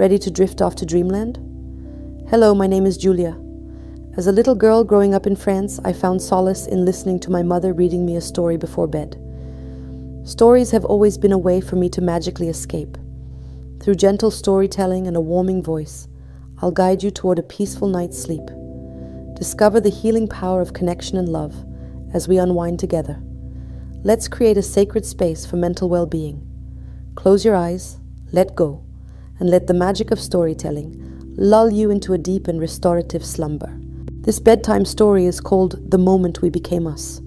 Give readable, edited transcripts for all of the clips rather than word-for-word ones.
Ready to drift off to dreamland? Hello, my name is Julia. As a little girl growing up in France, I found solace in listening to my mother reading me a story before bed. Stories have always been a way for me to magically escape. Through gentle storytelling and a warming voice, I'll guide you toward a peaceful night's sleep. Discover the healing power of connection and love as we unwind together. Let's create a sacred space for mental well-being. Close your eyes, let go, and let the magic of storytelling lull you into a deep and restorative slumber. This bedtime story is called The Moment We Became Us.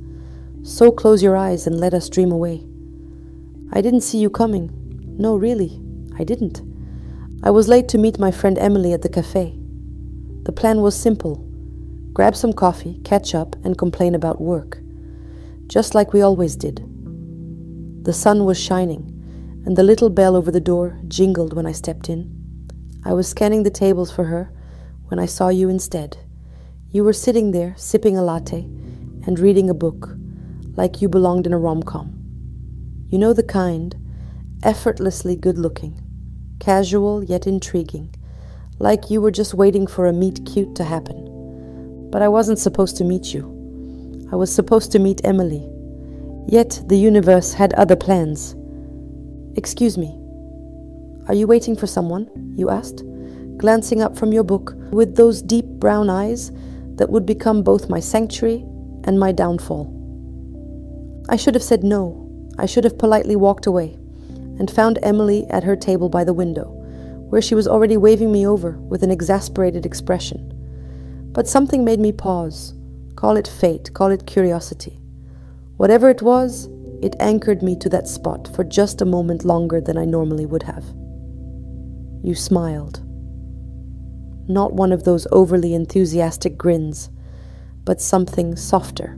So close your eyes and let us dream away. I didn't see you coming. No, really, I didn't. I was late to meet my friend Emily at the cafe. The plan was simple. Grab some coffee, catch up, and complain about work. Just like we always did. The sun was shining, and the little bell over the door jingled when I stepped in. I was scanning the tables for her when I saw you instead. You were sitting there, sipping a latte and reading a book, like you belonged in a rom-com. You know the kind, effortlessly good-looking, casual yet intriguing, like you were just waiting for a meet cute to happen. But I wasn't supposed to meet you. I was supposed to meet Emily. Yet the universe had other plans. Excuse me. Are you waiting for someone? You asked, glancing up from your book with those deep brown eyes that would become both my sanctuary and my downfall. I should have said no. I should have politely walked away and found Emily at her table by the window, where she was already waving me over with an exasperated expression. But something made me pause. Call it fate, call it curiosity. Whatever it was, it anchored me to that spot for just a moment longer than I normally would have. You smiled. Not one of those overly enthusiastic grins, but something softer,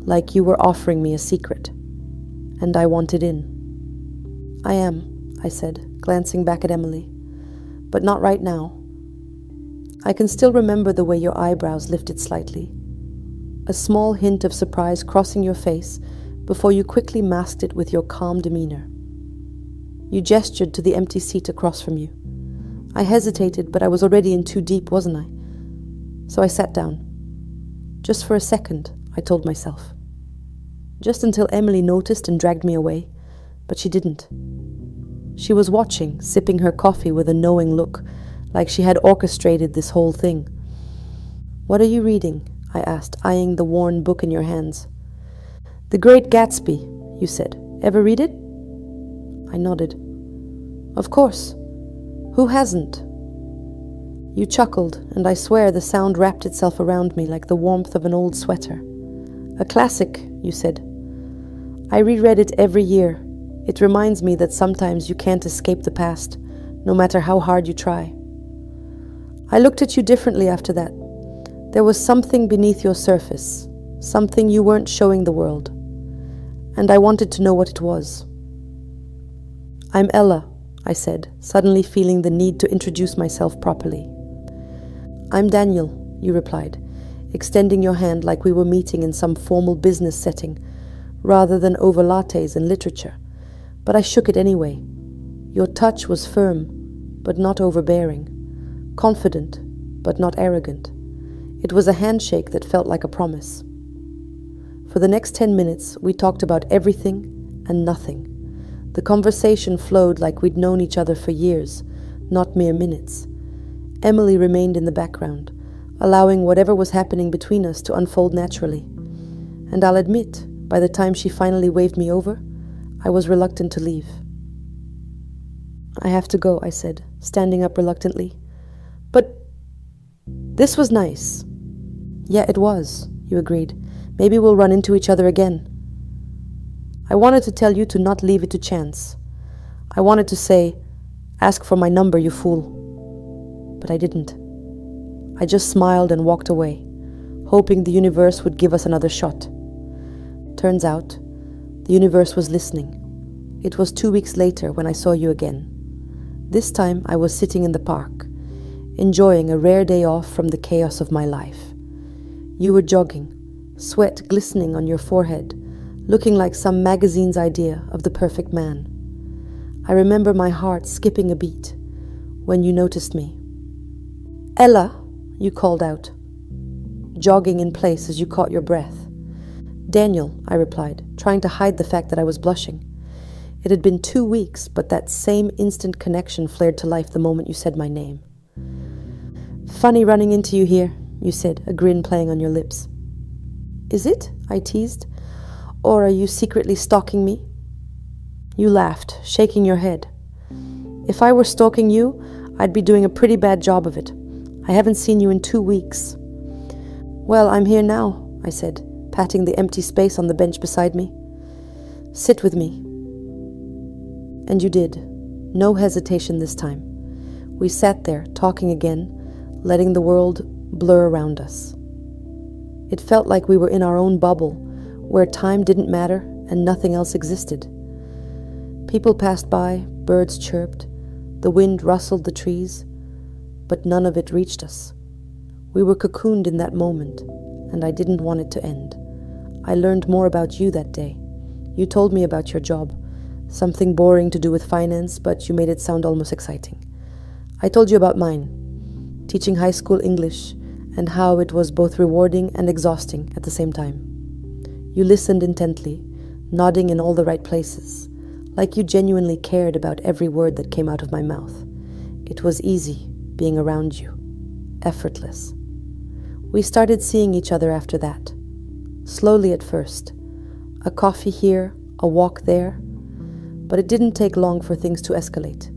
like you were offering me a secret. And I wanted in. I am, I said, glancing back at Emily. But not right now. I can still remember the way your eyebrows lifted slightly. A small hint of surprise crossing your face before you quickly masked it with your calm demeanor. You gestured to the empty seat across from you. I hesitated, but I was already in too deep, wasn't I? So I sat down. Just for a second, I told myself. Just until Emily noticed and dragged me away, but she didn't. She was watching, sipping her coffee with a knowing look, like she had orchestrated this whole thing. What are you reading? I asked, eyeing the worn book in your hands. The Great Gatsby, you said. Ever read it? I nodded. Of course. Who hasn't? You chuckled, and I swear the sound wrapped itself around me like the warmth of an old sweater. A classic, you said. I reread it every year. It reminds me that sometimes you can't escape the past, no matter how hard you try. I looked at you differently after that. There was something beneath your surface, something you weren't showing the world. And I wanted to know what it was. I'm Ella, I said, suddenly feeling the need to introduce myself properly. I'm Daniel, you replied, extending your hand like we were meeting in some formal business setting, rather than over lattes and literature. But I shook it anyway. Your touch was firm, but not overbearing, confident, but not arrogant. It was a handshake that felt like a promise. For the next 10 minutes, we talked about everything and nothing. The conversation flowed like we'd known each other for years, not mere minutes. Emily remained in the background, allowing whatever was happening between us to unfold naturally. And I'll admit, by the time she finally waved me over, I was reluctant to leave. I have to go, I said, standing up reluctantly. But this was nice. Yeah, it was, you agreed. Maybe we'll run into each other again. I wanted to tell you to not leave it to chance. I wanted to say, ask for my number, you fool. But I didn't. I just smiled and walked away, hoping the universe would give us another shot. Turns out, the universe was listening. It was 2 weeks later when I saw you again. This time I was sitting in the park, enjoying a rare day off from the chaos of my life. You were jogging, sweat glistening on your forehead, looking like some magazine's idea of the perfect man. I remember my heart skipping a beat, when you noticed me. "Ella," you called out, jogging in place as you caught your breath. "Daniel," I replied, trying to hide the fact that I was blushing. It had been 2 weeks, but that same instant connection flared to life the moment you said my name. "Funny running into you here," you said, a grin playing on your lips. "Is it?" I teased. "Or are you secretly stalking me?" You laughed, shaking your head. "If I were stalking you, I'd be doing a pretty bad job of it. I haven't seen you in 2 weeks. "Well, I'm here now," I said, patting the empty space on the bench beside me. "Sit with me." And you did. No hesitation this time. We sat there, talking again, letting the world blur around us. It felt like we were in our own bubble, where time didn't matter and nothing else existed. People passed by, birds chirped, the wind rustled the trees, but none of it reached us. We were cocooned in that moment, and I didn't want it to end. I learned more about you that day. You told me about your job, something boring to do with finance, but you made it sound almost exciting. I told you about mine, teaching high school English, and how it was both rewarding and exhausting at the same time. You listened intently, nodding in all the right places, like you genuinely cared about every word that came out of my mouth. It was easy being around you, effortless. We started seeing each other after that, slowly at first, a coffee here, a walk there, but it didn't take long for things to escalate.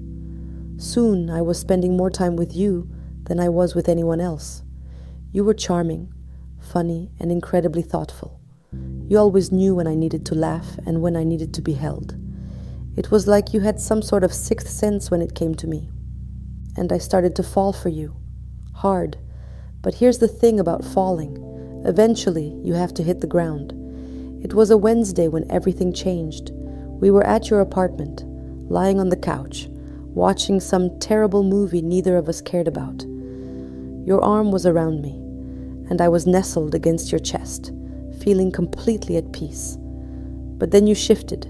Soon I was spending more time with you than I was with anyone else. You were charming, funny, and incredibly thoughtful. You always knew when I needed to laugh and when I needed to be held. It was like you had some sort of sixth sense when it came to me. And I started to fall for you. Hard. But here's the thing about falling. Eventually, you have to hit the ground. It was a Wednesday when everything changed. We were at your apartment, lying on the couch, watching some terrible movie neither of us cared about. Your arm was around me, and I was nestled against your chest, feeling completely at peace. But then you shifted,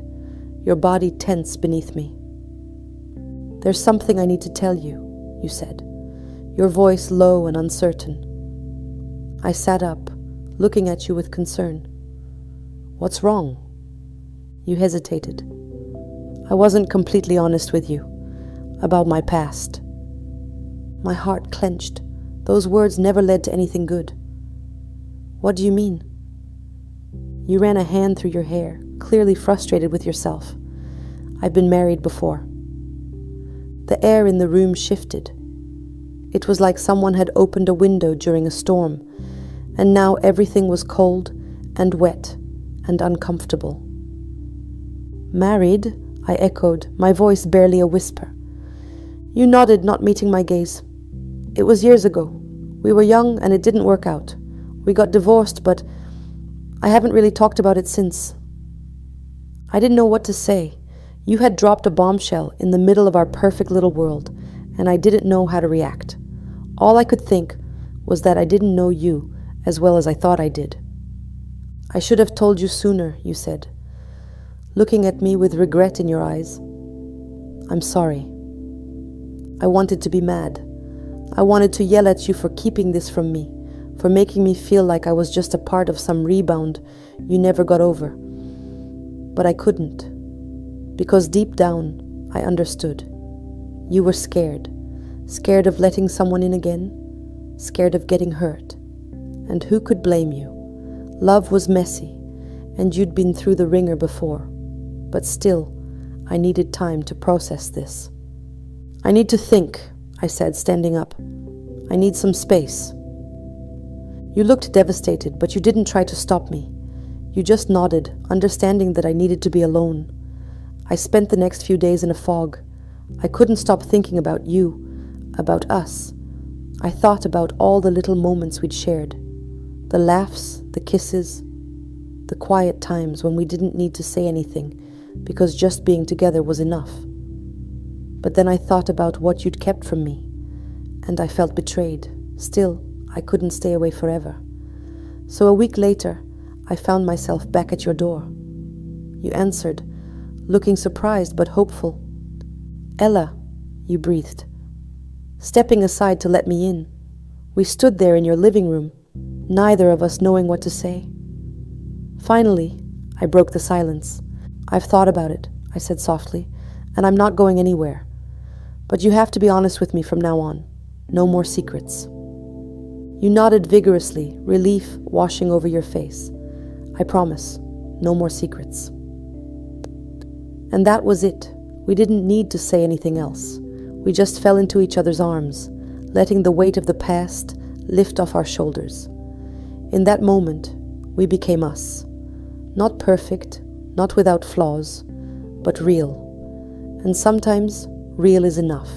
your body tense beneath me. "There's something I need to tell you," you said, your voice low and uncertain. I sat up, looking at you with concern. "What's wrong?" You hesitated. I wasn't completely honest with you about my past. My heart clenched. Those words never led to anything good. "What do you mean?" You ran a hand through your hair, clearly frustrated with yourself. "I've been married before." The air in the room shifted. It was like someone had opened a window during a storm, and now everything was cold and wet and uncomfortable. "Married?" I echoed, my voice barely a whisper. You nodded, not meeting my gaze. "It was years ago. We were young and it didn't work out. We got divorced, but I haven't really talked about it since." I didn't know what to say. You had dropped a bombshell in the middle of our perfect little world, and I didn't know how to react. All I could think was that I didn't know you as well as I thought I did. "I should have told you sooner," you said, looking at me with regret in your eyes. "I'm sorry. I wanted to be mad. I wanted to yell at you for keeping this from me, for making me feel like I was just a part of some rebound you never got over. But I couldn't, because deep down I understood. You were scared, scared of letting someone in again, scared of getting hurt. And who could blame you? Love was messy, and you'd been through the ringer before. But still, I needed time to process this. "I need to think," I said, standing up. "I need some space." You looked devastated, but you didn't try to stop me. You just nodded, understanding that I needed to be alone. I spent the next few days in a fog. I couldn't stop thinking about you, about us. I thought about all the little moments we'd shared. The laughs, the kisses, the quiet times when we didn't need to say anything because just being together was enough. But then I thought about what you'd kept from me, and I felt betrayed. Still, I couldn't stay away forever. So a week later, I found myself back at your door. You answered, looking surprised but hopeful. "Ella," you breathed. stepping aside to let me in. We stood there in your living room, neither of us knowing what to say. Finally, I broke the silence. "I've thought about it," I said softly, "and I'm not going anywhere. But you have to be honest with me from now on. No more secrets." You nodded vigorously, relief washing over your face. "I promise, no more secrets." And that was it. We didn't need to say anything else. We just fell into each other's arms, letting the weight of the past lift off our shoulders. In that moment, we became us. Not perfect, not without flaws, but real. And sometimes, real is enough.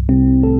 you.